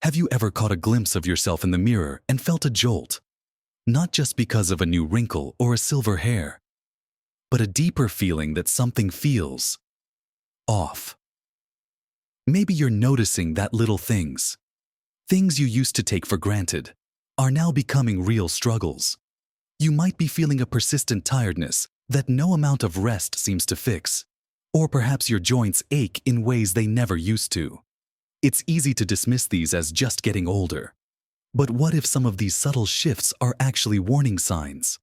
Have you ever caught a glimpse of yourself in the mirror and felt a jolt? Not just because of a new wrinkle or a silver hair, but a deeper feeling that something feels off. Maybe you're noticing that little things you used to take for granted, are now becoming real struggles. You might be feeling a persistent tiredness that no amount of rest seems to fix, or perhaps your joints ache in ways they never used to. It's easy to dismiss these as just getting older. But what if some of these subtle shifts are actually warning signs?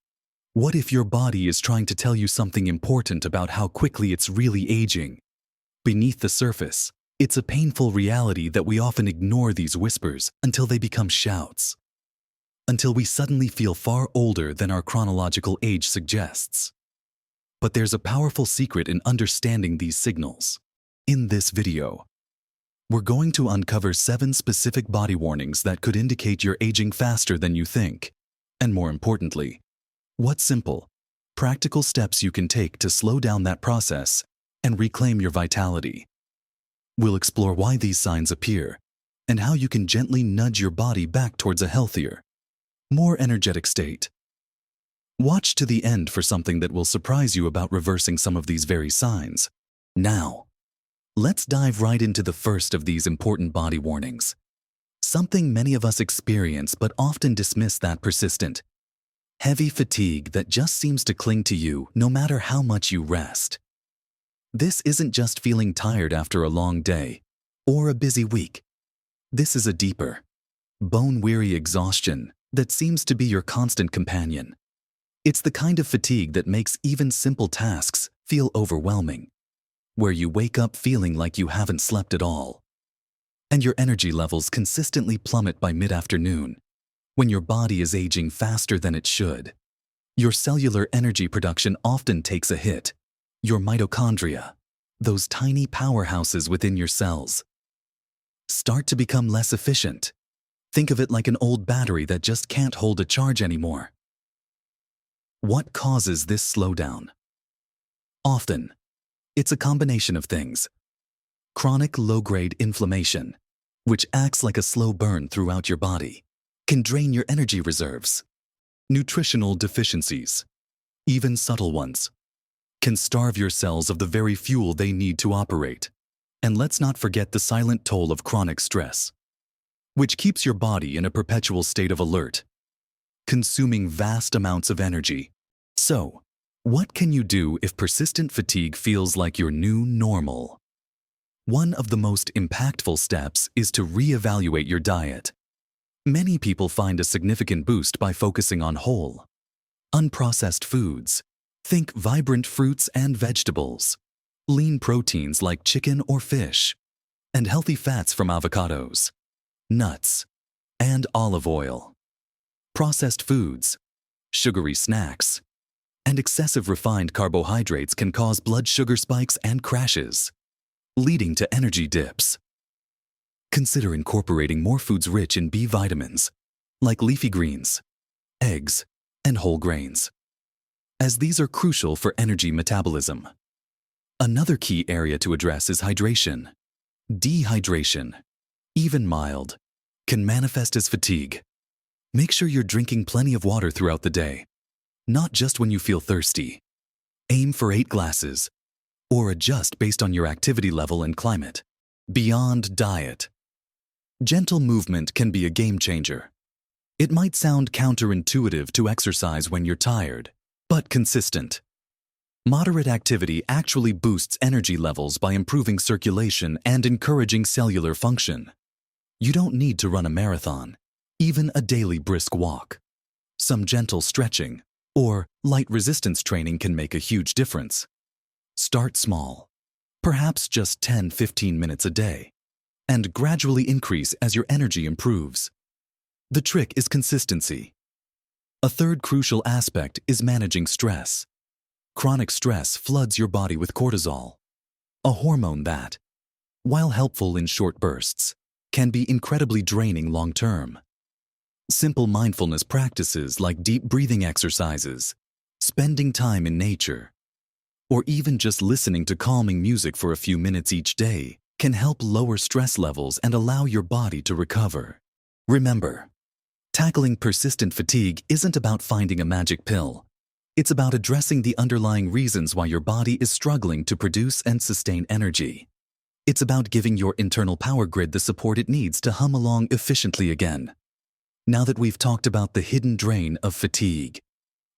What if your body is trying to tell you something important about how quickly it's really aging? Beneath the surface, it's a painful reality that we often ignore these whispers until they become shouts. Until we suddenly feel far older than our chronological age suggests. But there's a powerful secret in understanding these signals. In this video, we're going to uncover 7 specific body warnings that could indicate you're aging faster than you think. And more importantly, what simple, practical steps you can take to slow down that process and reclaim your vitality. We'll explore why these signs appear and how you can gently nudge your body back towards a healthier, more energetic state. Watch to the end for something that will surprise you about reversing some of these very signs. Now, let's dive right into the first of these important body warnings. Something many of us experience but often dismiss: that persistent, heavy fatigue that just seems to cling to you no matter how much you rest. This isn't just feeling tired after a long day or a busy week. This is a deeper, bone-weary exhaustion that seems to be your constant companion. It's the kind of fatigue that makes even simple tasks feel overwhelming, where you wake up feeling like you haven't slept at all, and your energy levels consistently plummet by mid-afternoon. When your body is aging faster than it should, your cellular energy production often takes a hit. Your mitochondria, those tiny powerhouses within your cells, start to become less efficient. Think of it like an old battery that just can't hold a charge anymore. What causes this slowdown? Often, it's a combination of things. Chronic low-grade inflammation, which acts like a slow burn throughout your body, can drain your energy reserves. Nutritional deficiencies, even subtle ones, can starve your cells of the very fuel they need to operate. And let's not forget the silent toll of chronic stress, which keeps your body in a perpetual state of alert, consuming vast amounts of energy. So, what can you do if persistent fatigue feels like your new normal? One of the most impactful steps is to reevaluate your diet. Many people find a significant boost by focusing on whole, unprocessed foods. Think vibrant fruits and vegetables, lean proteins like chicken or fish, and healthy fats from avocados, nuts, and olive oil. Processed foods, sugary snacks, and excessive refined carbohydrates can cause blood sugar spikes and crashes, leading to energy dips. Consider incorporating more foods rich in B vitamins, like leafy greens, eggs, and whole grains, as these are crucial for energy metabolism. Another key area to address is hydration. Dehydration, even mild, can manifest as fatigue. Make sure you're drinking plenty of water throughout the day, not just when you feel thirsty. Aim for 8 glasses, or adjust based on your activity level and climate. Beyond diet, gentle movement can be a game changer. It might sound counterintuitive to exercise when you're tired, but consistent. Moderate activity actually boosts energy levels by improving circulation and encouraging cellular function. You don't need to run a marathon, even a daily brisk walk. Some gentle stretching or light resistance training can make a huge difference. Start small, perhaps just 10-15 minutes a day, and gradually increase as your energy improves. The trick is consistency. A third crucial aspect is managing stress. Chronic stress floods your body with cortisol, a hormone that, while helpful in short bursts, can be incredibly draining long-term. Simple mindfulness practices like deep breathing exercises, spending time in nature, or even just listening to calming music for a few minutes each day can help lower stress levels and allow your body to recover. Remember, tackling persistent fatigue isn't about finding a magic pill. It's about addressing the underlying reasons why your body is struggling to produce and sustain energy. It's about giving your internal power grid the support it needs to hum along efficiently again. Now that we've talked about the hidden drain of fatigue,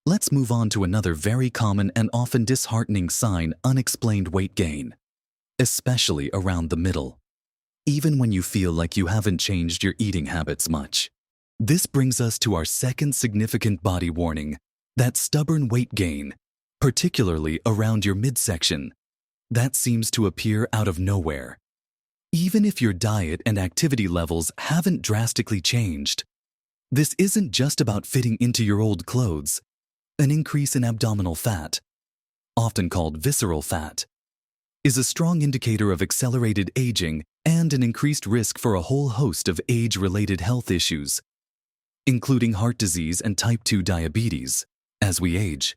let's move on to another very common and often disheartening sign: unexplained weight gain, especially around the middle, even when you feel like you haven't changed your eating habits much. This brings us to our second significant body warning: that stubborn weight gain, particularly around your midsection, that seems to appear out of nowhere. Even if your diet and activity levels haven't drastically changed, this isn't just about fitting into your old clothes. An increase in abdominal fat, often called visceral fat, is a strong indicator of accelerated aging and an increased risk for a whole host of age-related health issues, including heart disease and type 2 diabetes. As we age,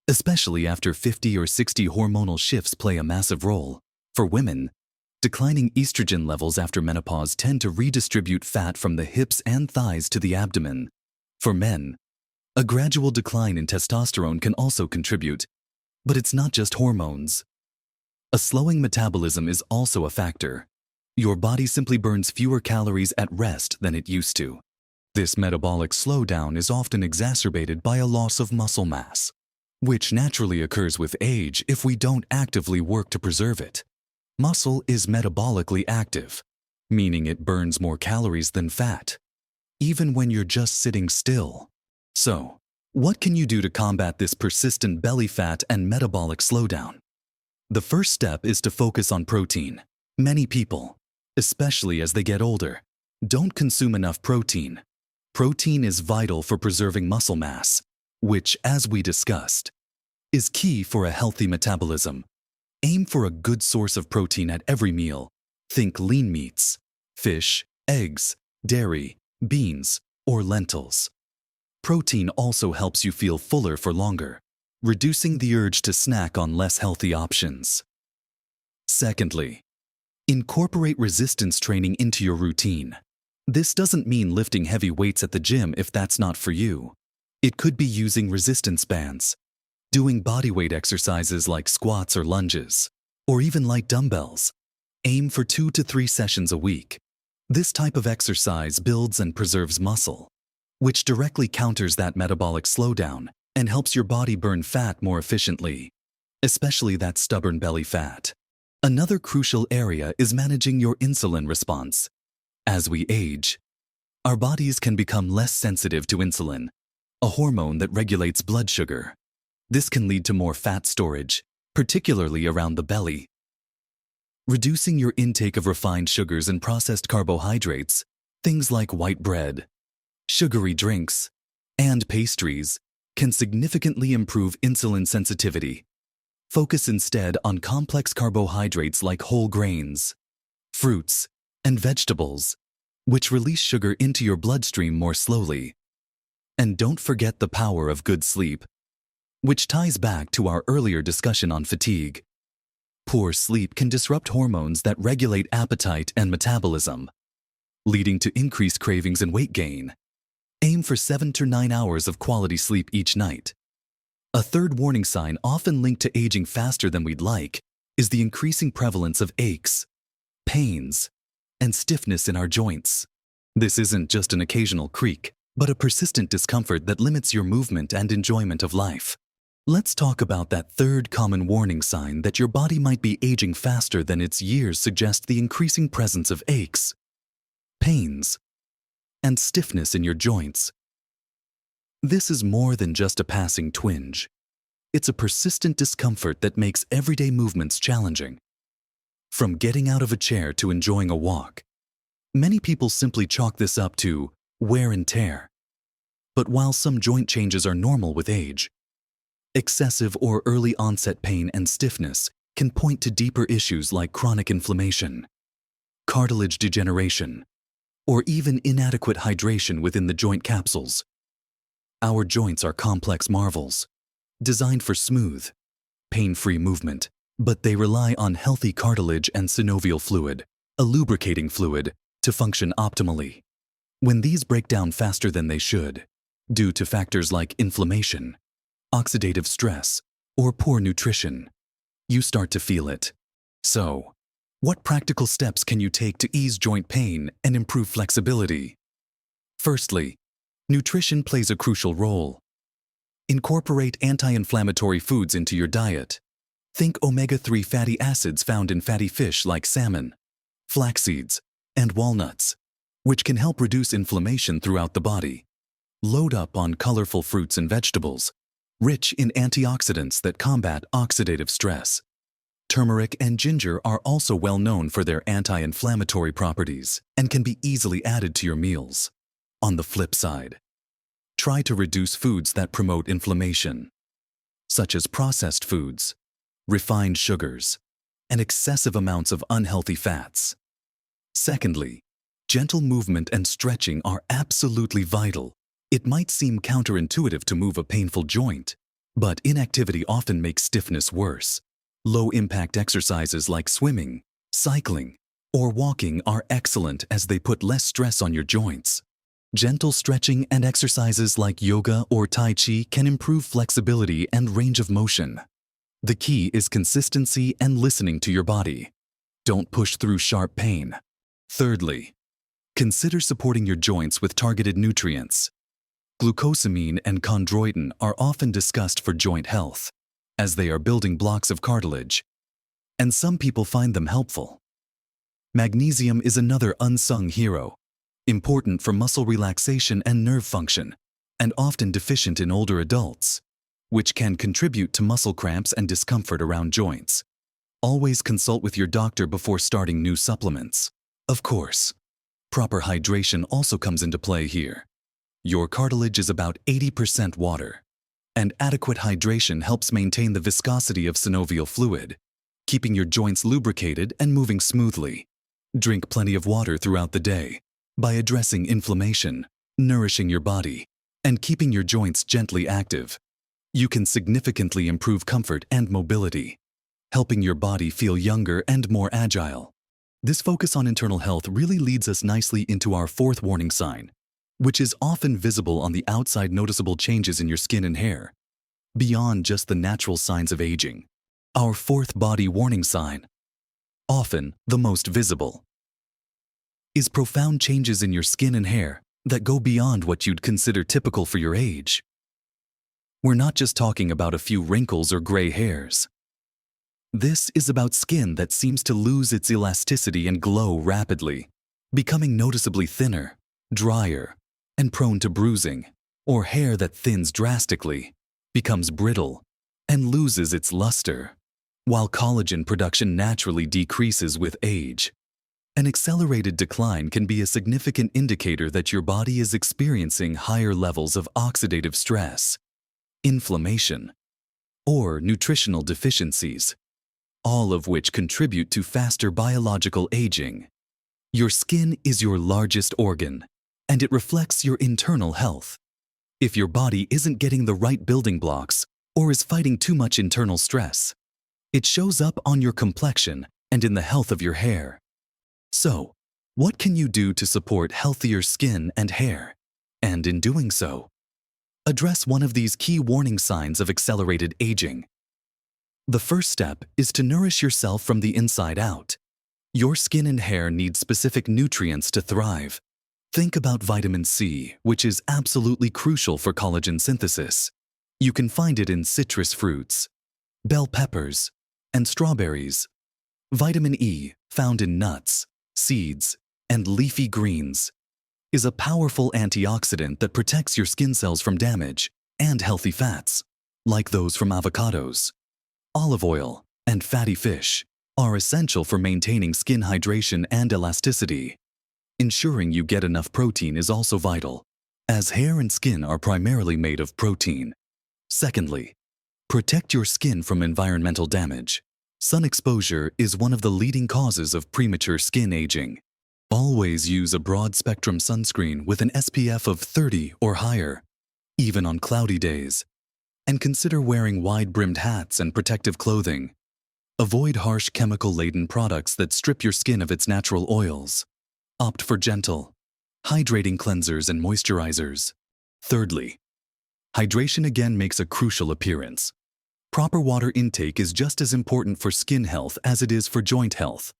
especially after 50 or 60, hormonal shifts play a massive role. For women, declining estrogen levels after menopause tend to redistribute fat from the hips and thighs to the abdomen. For men, a gradual decline in testosterone can also contribute, but it's not just hormones. A slowing metabolism is also a factor. Your body simply burns fewer calories at rest than it used to. This metabolic slowdown is often exacerbated by a loss of muscle mass, which naturally occurs with age if we don't actively work to preserve it. Muscle is metabolically active, meaning it burns more calories than fat, even when you're just sitting still. So, what can you do to combat this persistent belly fat and metabolic slowdown? The first step is to focus on protein. Many people, especially as they get older, don't consume enough protein. Protein is vital for preserving muscle mass, which, as we discussed, is key for a healthy metabolism. Aim for a good source of protein at every meal. Think lean meats, fish, eggs, dairy, beans, or lentils. Protein also helps you feel fuller for longer, reducing the urge to snack on less healthy options. Secondly, incorporate resistance training into your routine. This doesn't mean lifting heavy weights at the gym if that's not for you. It could be using resistance bands, doing bodyweight exercises like squats or lunges, or even light dumbbells. Aim for 2 to 3 sessions a week. This type of exercise builds and preserves muscle, which directly counters that metabolic slowdown and helps your body burn fat more efficiently, especially that stubborn belly fat. Another crucial area is managing your insulin response. As we age, our bodies can become less sensitive to insulin, a hormone that regulates blood sugar. This can lead to more fat storage, particularly around the belly. Reducing your intake of refined sugars and processed carbohydrates, things like white bread, sugary drinks, and pastries, can significantly improve insulin sensitivity. Focus instead on complex carbohydrates like whole grains, fruits, and vegetables, which release sugar into your bloodstream more slowly. And don't forget the power of good sleep, which ties back to our earlier discussion on fatigue. Poor sleep can disrupt hormones that regulate appetite and metabolism, leading to increased cravings and weight gain. Aim for 7 to 9 hours of quality sleep each night. A third warning sign, often linked to aging faster than we'd like, is the increasing prevalence of aches, pains, and stiffness in our joints. This isn't just an occasional creak, but a persistent discomfort that limits your movement and enjoyment of life. Let's talk about that third common warning sign that your body might be aging faster than its years suggest: the increasing presence of aches, pains, and stiffness in your joints. This is more than just a passing twinge. It's a persistent discomfort that makes everyday movements challenging. From getting out of a chair to enjoying a walk, many people simply chalk this up to wear and tear. But while some joint changes are normal with age, excessive or early onset pain and stiffness can point to deeper issues like chronic inflammation, cartilage degeneration, or even inadequate hydration within the joint capsules. Our joints are complex marvels, designed for smooth, pain-free movement, but they rely on healthy cartilage and synovial fluid. a lubricating fluid, to function optimally. When these break down faster than they should, due to factors like inflammation, oxidative stress, or poor nutrition, you start to feel it. So, what practical steps can you take to ease joint pain and improve flexibility? Firstly, nutrition plays a crucial role. Incorporate anti-inflammatory foods into your diet. Think omega-3 fatty acids found in fatty fish like salmon, flax seeds, and walnuts, which can help reduce inflammation throughout the body. Load up on colorful fruits and vegetables, rich in antioxidants that combat oxidative stress. Turmeric and ginger are also well known for their anti-inflammatory properties and can be easily added to your meals. On the flip side, try to reduce foods that promote inflammation, such as processed foods, refined sugars, and excessive amounts of unhealthy fats. Secondly, gentle movement and stretching are absolutely vital. It might seem counterintuitive to move a painful joint, but inactivity often makes stiffness worse. Low-impact exercises like swimming, cycling, or walking are excellent as they put less stress on your joints. Gentle stretching and exercises like yoga or tai chi can improve flexibility and range of motion. The key is consistency and listening to your body. Don't push through sharp pain. Thirdly, consider supporting your joints with targeted nutrients. Glucosamine and chondroitin are often discussed for joint health, as they are building blocks of cartilage, and some people find them helpful. Magnesium is another unsung hero, important for muscle relaxation and nerve function, and often deficient in older adults, which can contribute to muscle cramps and discomfort around joints. Always consult with your doctor before starting new supplements. Of course, proper hydration also comes into play here. Your cartilage is about 80% water, and adequate hydration helps maintain the viscosity of synovial fluid, keeping your joints lubricated and moving smoothly. Drink plenty of water throughout the day by addressing inflammation, nourishing your body, and keeping your joints gently active. You can significantly improve comfort and mobility, helping your body feel younger and more agile. This focus on internal health really leads us nicely into our fourth warning sign, which is often visible on the outside noticeable changes in your skin and hair. Beyond just the natural signs of aging, our fourth body warning sign, often the most visible, is profound changes in your skin and hair that go beyond what you'd consider typical for your age. We're not just talking about a few wrinkles or gray hairs. This is about skin that seems to lose its elasticity and glow rapidly, becoming noticeably thinner, drier, and prone to bruising, or hair that thins drastically, becomes brittle, and loses its luster. While collagen production naturally decreases with age, an accelerated decline can be a significant indicator that your body is experiencing higher levels of oxidative stress, inflammation, or nutritional deficiencies, all of which contribute to faster biological aging. Your skin is your largest organ, and it reflects your internal health. If your body isn't getting the right building blocks or is fighting too much internal stress, it shows up on your complexion and in the health of your hair. So, what can you do to support healthier skin and hair? And in doing so, address one of these key warning signs of accelerated aging. The first step is to nourish yourself from the inside out. Your skin and hair need specific nutrients to thrive. Think about vitamin C, which is absolutely crucial for collagen synthesis. You can find it in citrus fruits, bell peppers, and strawberries. Vitamin E, found in nuts, seeds, and leafy greens, is a powerful antioxidant that protects your skin cells from damage, and healthy fats, like those from avocados. Olive oil and fatty fish are essential for maintaining skin hydration and elasticity. Ensuring you get enough protein is also vital, as hair and skin are primarily made of protein. Secondly, protect your skin from environmental damage. Sun exposure is one of the leading causes of premature skin aging. Always use a broad-spectrum sunscreen with an SPF of 30 or higher, even on cloudy days. And consider wearing wide-brimmed hats and protective clothing. Avoid harsh chemical-laden products that strip your skin of its natural oils. Opt for gentle, hydrating cleansers and moisturizers. Thirdly, hydration again makes a crucial appearance. Proper water intake is just as important for skin health as it is for joint health.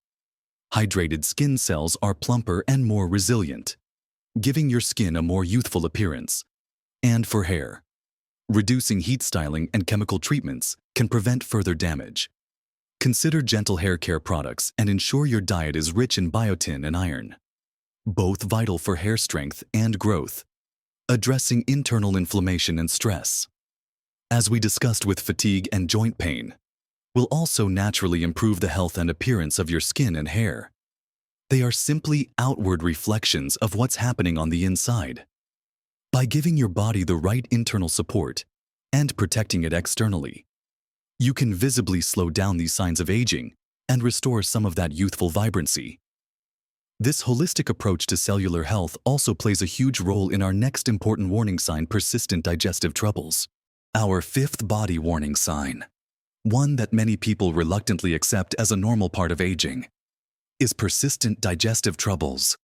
Hydrated skin cells are plumper and more resilient, giving your skin a more youthful appearance. And for hair, reducing heat styling and chemical treatments can prevent further damage. Consider gentle hair care products and ensure your diet is rich in biotin and iron, both vital for hair strength and growth. Addressing internal inflammation and stress, as we discussed with fatigue and joint pain, will also naturally improve the health and appearance of your skin and hair. They are simply outward reflections of what's happening on the inside. By giving your body the right internal support and protecting it externally, you can visibly slow down these signs of aging and restore some of that youthful vibrancy. This holistic approach to cellular health also plays a huge role in our next important warning sign: persistent digestive troubles. Our fifth body warning sign, one that many people reluctantly accept as a normal part of aging, is persistent digestive troubles.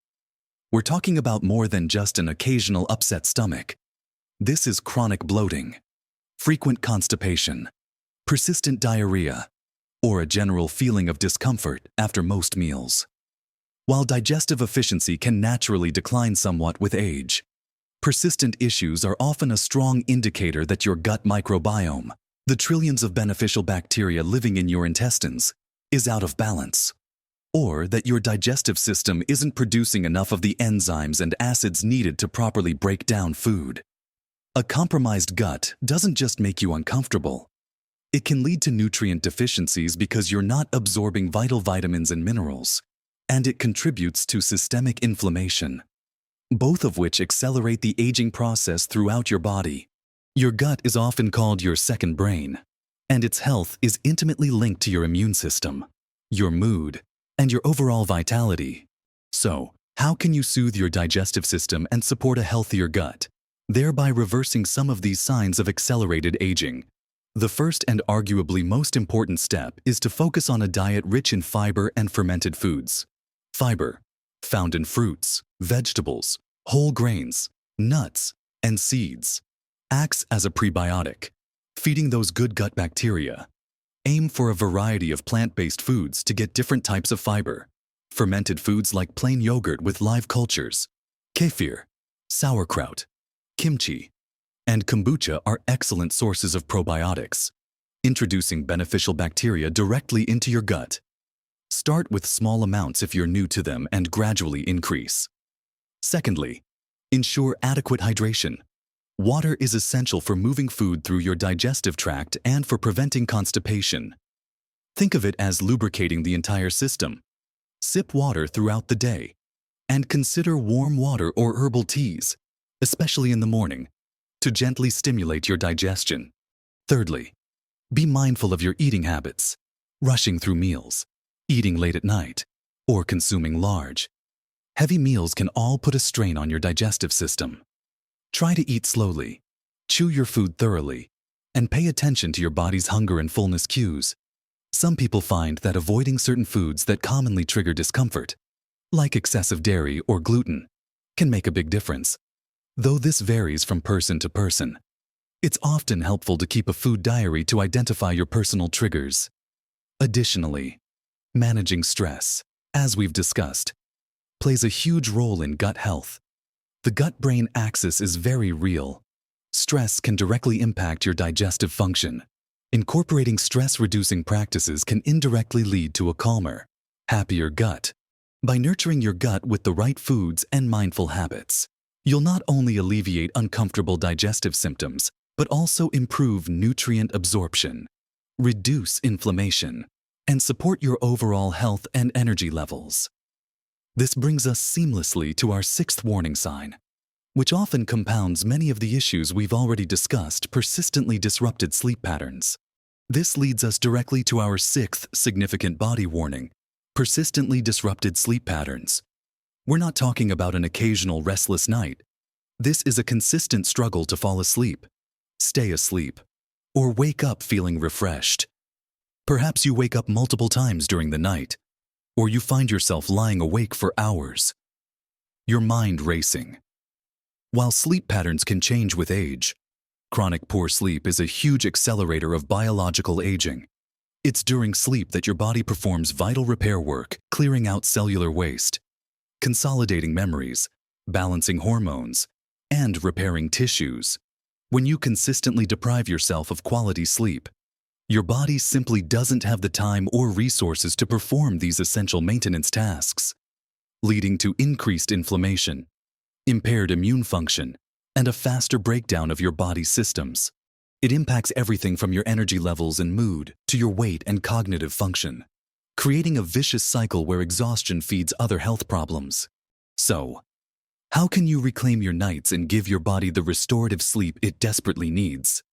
We're talking about more than just an occasional upset stomach. This is chronic bloating, frequent constipation, persistent diarrhea, or a general feeling of discomfort after most meals. While digestive efficiency can naturally decline somewhat with age, persistent issues are often a strong indicator that your gut microbiome, the trillions of beneficial bacteria living in your intestines, is out of balance, or that your digestive system isn't producing enough of the enzymes and acids needed to properly break down food. A compromised gut doesn't just make you uncomfortable. It can lead to nutrient deficiencies because you're not absorbing vital vitamins and minerals, and it contributes to systemic inflammation, both of which accelerate the aging process throughout your body. Your gut is often called your second brain, and its health is intimately linked to your immune system, your mood, and your overall vitality. So, how can you soothe your digestive system and support a healthier gut, thereby reversing some of these signs of accelerated aging? The first and arguably most important step is to focus on a diet rich in fiber and fermented foods. Fiber, found in fruits, vegetables, whole grains, nuts, and seeds, acts as a prebiotic, feeding those good gut bacteria. Aim for a variety of plant-based foods to get different types of fiber. Fermented foods like plain yogurt with live cultures, kefir, sauerkraut, kimchi, and kombucha are excellent sources of probiotics, introducing beneficial bacteria directly into your gut. Start with small amounts if you're new to them and gradually increase. Secondly, ensure adequate hydration. Water is essential for moving food through your digestive tract and for preventing constipation. Think of it as lubricating the entire system. Sip water throughout the day, and consider warm water or herbal teas, especially in the morning, to gently stimulate your digestion. Thirdly, be mindful of your eating habits. Rushing through meals, eating late at night, or consuming large, heavy meals can all put a strain on your digestive system. Try to eat slowly, chew your food thoroughly, and pay attention to your body's hunger and fullness cues. Some people find that avoiding certain foods that commonly trigger discomfort, like excessive dairy or gluten, can make a big difference. Though this varies from person to person, it's often helpful to keep a food diary to identify your personal triggers. Additionally, managing stress, as we've discussed, plays a huge role in gut health. The gut-brain axis is very real. Stress can directly impact your digestive function. Incorporating stress-reducing practices can indirectly lead to a calmer, happier gut. By nurturing your gut with the right foods and mindful habits, you'll not only alleviate uncomfortable digestive symptoms, but also improve nutrient absorption, reduce inflammation, and support your overall health and energy levels. This brings us seamlessly to our sixth warning sign, which often compounds many of the issues we've already discussed: persistently disrupted sleep patterns. This leads us directly to our sixth significant body warning: persistently disrupted sleep patterns. We're not talking about an occasional restless night. This is a consistent struggle to fall asleep, stay asleep, or wake up feeling refreshed. Perhaps you wake up multiple times during the night, or you find yourself lying awake for hours. Your mind racing. While sleep patterns can change with age, chronic poor sleep is a huge accelerator of biological aging. It's during sleep that your body performs vital repair work, clearing out cellular waste, consolidating memories, balancing hormones, and repairing tissues. When you consistently deprive yourself of quality sleep, your body simply doesn't have the time or resources to perform these essential maintenance tasks, leading to increased inflammation, impaired immune function, and a faster breakdown of your body's systems. It impacts everything from your energy levels and mood to your weight and cognitive function, creating a vicious cycle where exhaustion feeds other health problems. So, how can you reclaim your nights and give your body the restorative sleep it desperately needs?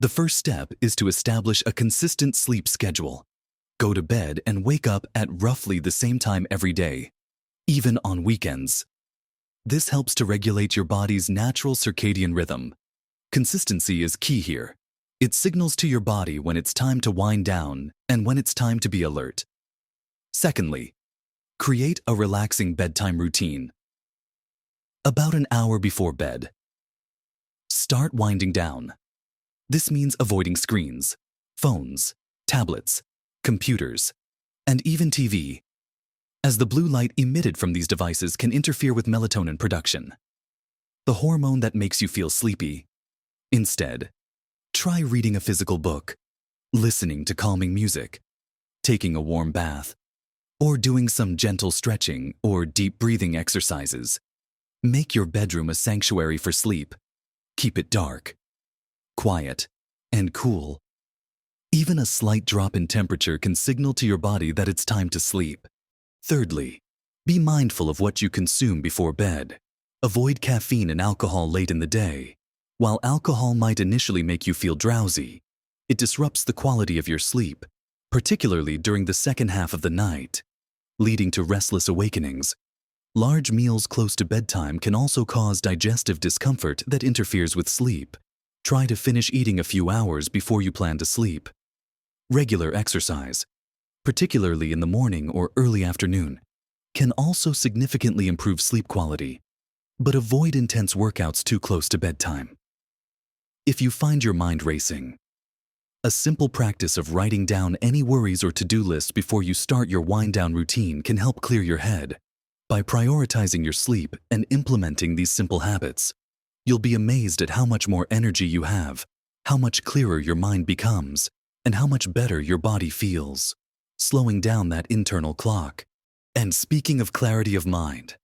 The first step is to establish a consistent sleep schedule. Go to bed and wake up at roughly the same time every day, even on weekends. This helps to regulate your body's natural circadian rhythm. Consistency is key here. It signals to your body when it's time to wind down and when it's time to be alert. Secondly, create a relaxing bedtime routine. About an hour before bed, start winding down. This means avoiding screens, phones, tablets, computers, and even TV, as the blue light emitted from these devices can interfere with melatonin production, the hormone that makes you feel sleepy. Instead, try reading a physical book, listening to calming music, taking a warm bath, or doing some gentle stretching or deep breathing exercises. Make your bedroom a sanctuary for sleep. Keep it dark, quiet, and cool. Even a slight drop in temperature can signal to your body that it's time to sleep. Thirdly, be mindful of what you consume before bed. Avoid caffeine and alcohol late in the day. While alcohol might initially make you feel drowsy, it disrupts the quality of your sleep, particularly during the second half of the night, leading to restless awakenings. Large meals close to bedtime can also cause digestive discomfort that interferes with sleep. Try to finish eating a few hours before you plan to sleep. Regular exercise, particularly in the morning or early afternoon, can also significantly improve sleep quality, but avoid intense workouts too close to bedtime. If you find your mind racing, a simple practice of writing down any worries or to-do lists before you start your wind-down routine can help clear your head. By prioritizing your sleep and implementing these simple habits, you'll be amazed at how much more energy you have, how much clearer your mind becomes, and how much better your body feels, slowing down that internal clock. And speaking of clarity of mind,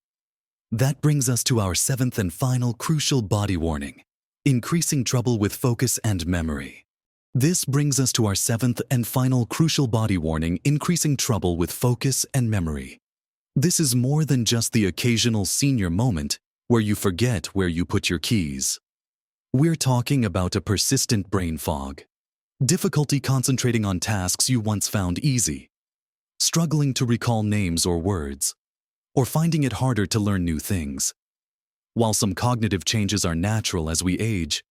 that brings us to our seventh and final crucial body warning: increasing trouble with focus and memory. This brings us to our seventh and final crucial body warning: increasing trouble with focus and memory. This is more than just the occasional senior moment where you forget where you put your keys. We're talking about a persistent brain fog, difficulty concentrating on tasks you once found easy, struggling to recall names or words, or finding it harder to learn new things. While some cognitive changes are natural as we age,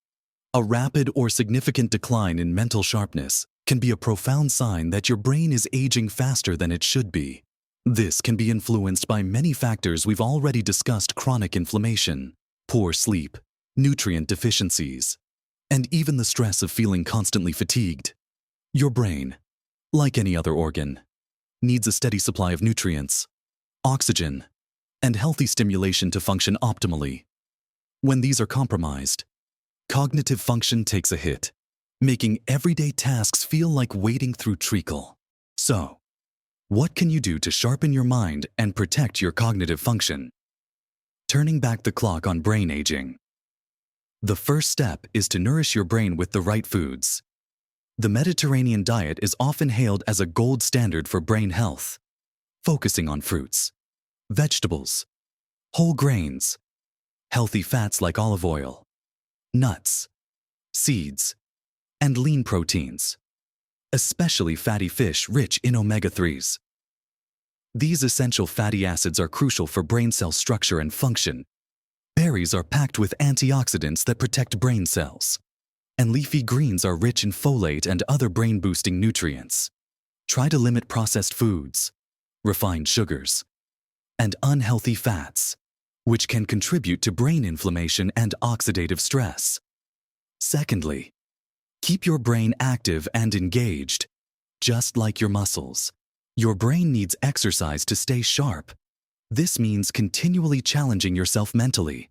a rapid or significant decline in mental sharpness can be a profound sign that your brain is aging faster than it should be. This can be influenced by many factors we've already discussed: chronic inflammation, poor sleep, nutrient deficiencies, and even the stress of feeling constantly fatigued. Your brain, like any other organ, needs a steady supply of nutrients, oxygen, and healthy stimulation to function optimally. When these are compromised, cognitive function takes a hit, making everyday tasks feel like wading through treacle. So, what can you do to sharpen your mind and protect your cognitive function? Turning back the clock on brain aging. The first step is to nourish your brain with the right foods. The Mediterranean diet is often hailed as a gold standard for brain health, focusing on fruits, vegetables, whole grains, healthy fats like olive oil, nuts, seeds, and lean proteins, especially fatty fish rich in omega-3s. These essential fatty acids are crucial for brain cell structure and function. Berries are packed with antioxidants that protect brain cells, and leafy greens are rich in folate and other brain-boosting nutrients. Try to limit processed foods, refined sugars, and unhealthy fats, which can contribute to brain inflammation and oxidative stress. Secondly, keep your brain active and engaged, just like your muscles. Your brain needs exercise to stay sharp. This means continually challenging yourself mentally.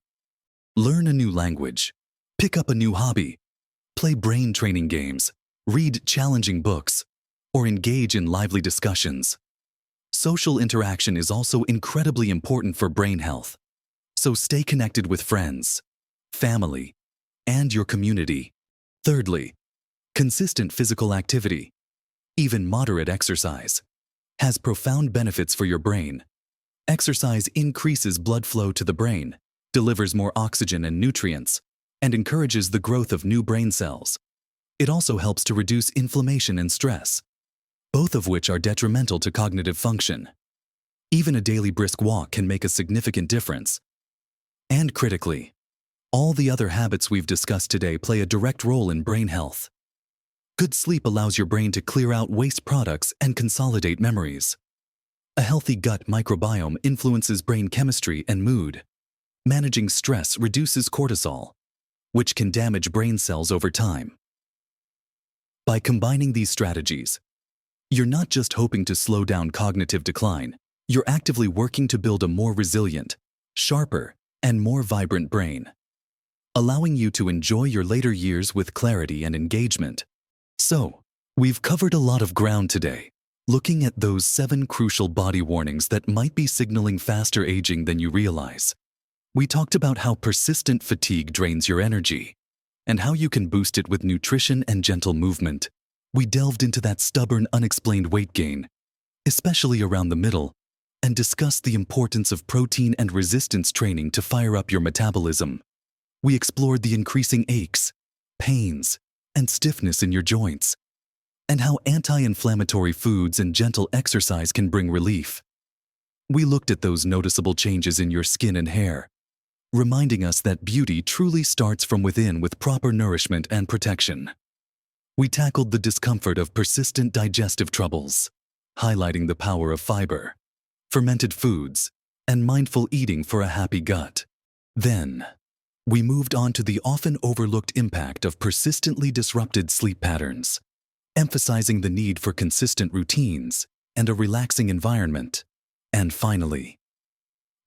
Learn a new language, pick up a new hobby, play brain training games, read challenging books, or engage in lively discussions. Social interaction is also incredibly important for brain health. So stay connected with friends, family, and your community. Thirdly, consistent physical activity, even moderate exercise, has profound benefits for your brain. Exercise increases blood flow to the brain, delivers more oxygen and nutrients, and encourages the growth of new brain cells. It also helps to reduce inflammation and stress, both of which are detrimental to cognitive function. Even a daily brisk walk can make a significant difference. And critically, all the other habits we've discussed today play a direct role in brain health. Good sleep allows your brain to clear out waste products and consolidate memories. A healthy gut microbiome influences brain chemistry and mood. Managing stress reduces cortisol, which can damage brain cells over time. By combining these strategies, you're not just hoping to slow down cognitive decline, you're actively working to build a more resilient, sharper, and more vibrant brain, allowing you to enjoy your later years with clarity and engagement. So, we've covered a lot of ground today, looking at those 7 crucial body warnings that might be signaling faster aging than you realize. We talked about how persistent fatigue drains your energy, and how you can boost it with nutrition and gentle movement. We delved into that stubborn, unexplained weight gain, especially around the middle, and discussed the importance of protein and resistance training to fire up your metabolism. We explored the increasing aches, pains, and stiffness in your joints, and how anti-inflammatory foods and gentle exercise can bring relief. We looked at those noticeable changes in your skin and hair, reminding us that beauty truly starts from within with proper nourishment and protection. We tackled the discomfort of persistent digestive troubles, highlighting the power of fiber, fermented foods, and mindful eating for a happy gut. Then, we moved on to the often overlooked impact of persistently disrupted sleep patterns, emphasizing the need for consistent routines and a relaxing environment. And finally,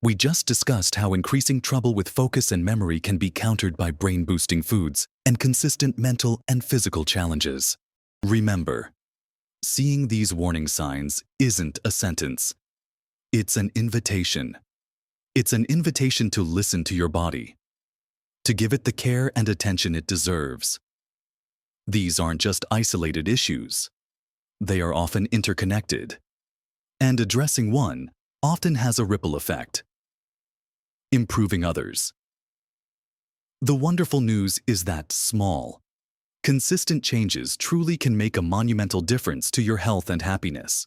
we just discussed how increasing trouble with focus and memory can be countered by brain-boosting foods and consistent mental and physical challenges. Remember, seeing these warning signs isn't a sentence. It's an invitation. It's an invitation to listen to your body, to give it the care and attention it deserves. These aren't just isolated issues. They are often interconnected, and addressing one often has a ripple effect, improving others. The wonderful news is that small, consistent changes truly can make a monumental difference to your health and happiness,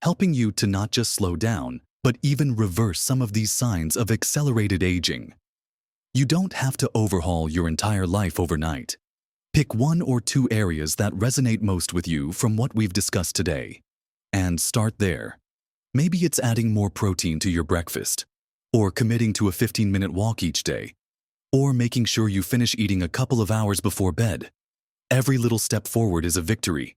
helping you to not just slow down, but even reverse some of these signs of accelerated aging. You don't have to overhaul your entire life overnight. Pick 1 or 2 areas that resonate most with you from what we've discussed today, and start there. Maybe it's adding more protein to your breakfast, or committing to a 15-minute walk each day, or making sure you finish eating a couple of hours before bed. Every little step forward is a victory.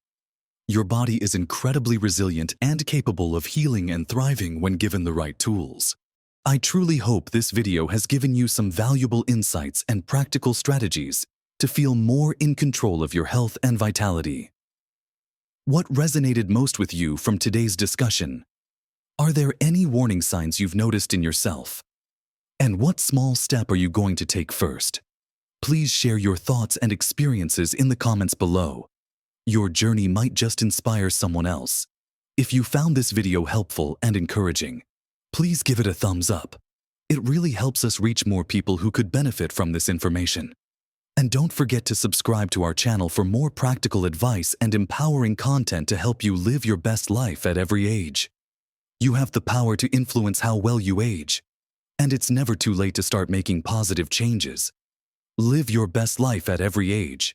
Your body is incredibly resilient and capable of healing and thriving when given the right tools. I truly hope this video has given you some valuable insights and practical strategies to feel more in control of your health and vitality. What resonated most with you from today's discussion? Are there any warning signs you've noticed in yourself? And what small step are you going to take first? Please share your thoughts and experiences in the comments below. Your journey might just inspire someone else. If you found this video helpful and encouraging, please give it a thumbs up. It really helps us reach more people who could benefit from this information. And don't forget to subscribe to our channel for more practical advice and empowering content to help you live your best life at every age. You have the power to influence how well you age, and it's never too late to start making positive changes. Live your best life at every age.